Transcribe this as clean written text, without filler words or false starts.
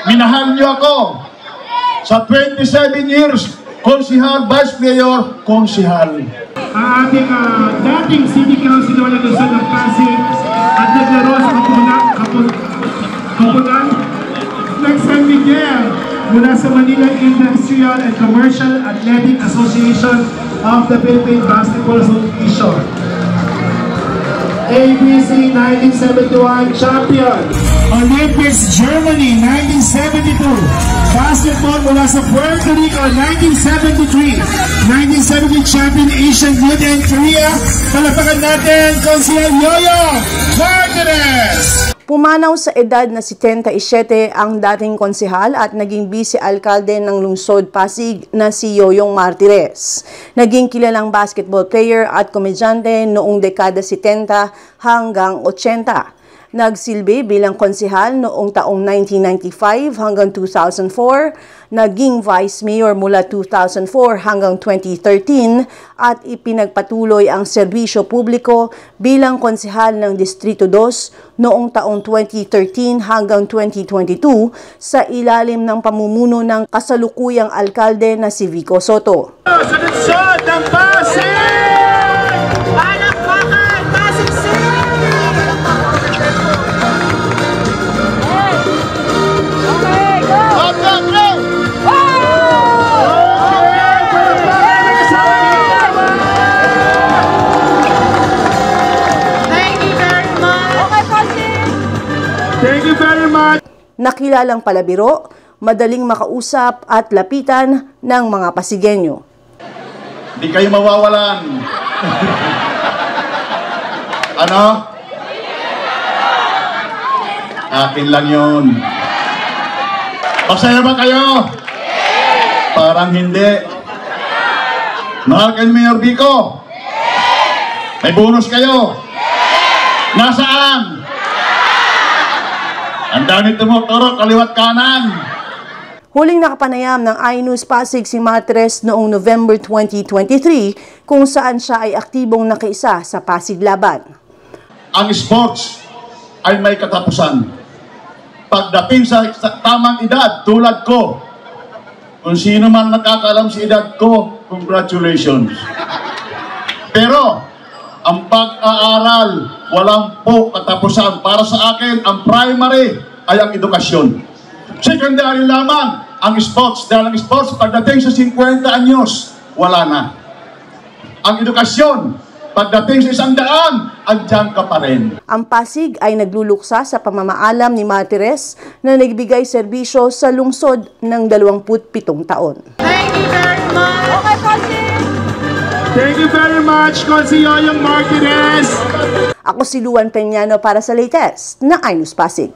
minahal niyo ako. Sa 27 years, konsihal, vice mayor, konsihal. Ang ating dating city councilor na Luzon ng Pasig at naglaro sa Kapunan ng San Miguel mula sa Manila Industrial and Commercial Athletic Association of the Philippine Basketball Association. ABC 1971 champion. Olympics Germany 1972. Basketball mula sa Puerto Rico 1973. 1970 champion Asian Youth and Korea. Palapakan natin Konsehal Yoyong Martinez. Pumanaw sa edad na 77 ang dating konsehal at naging vice-alkalde ng lungsod Pasig na si Yoyong Martirez. Naging kilalang basketball player at komedyante noong dekada 70 hanggang 80. Nagsilbi bilang konsehal noong taong 1995 hanggang 2004, naging vice mayor mula 2004 hanggang 2013 at ipinagpatuloy ang serbisyo publiko bilang konsehal ng Distrito 2 noong taong 2013 hanggang 2022 sa ilalim ng pamumuno ng kasalukuyang alkalde na si Vico Soto. Sa lungsod ng Pasig! Palakpakan Pasig City! Thank you very much. Nakilalang palabiro, madaling makausap at lapitan ng mga Pasigenyo. Hindi kayo mawawalan. Ano? Akin lang yun. Masaya ba kayo? Parang hindi. Mahal kayo, Mayor Vico? May bonus kayo? Nasaan? Ang dami tumuturo, kaliwat kanan. Huling nakapanayam ng iNews Pasig si Martirez noong November 2023 kung saan siya ay aktibong nakiisa sa Pasig Laban. Ang sports ay may katapusan. Pagdating sa tamang edad, tulad ko, kung sino man nakakalam sa edad ko, congratulations. Pero, ang pag-aaral, walang po katapusan. Para sa akin, ang primary ay ang edukasyon. Secondary lamang ang sports. Dahil ang sports, pagdating sa 50 anyos, wala na. Ang edukasyon, pagdating sa 100, andyan ka pa rin. Ang Pasig ay nagluluksa sa pamamaalam ni Martirez na nagbigay serbisyo sa lungsod ng 27 taon. Thank you very much. Okay, Pasig! Thank you very much, Konsehal Yoyong Martinez. Ako si Luan Peñano para sa latest na iNews Pasig.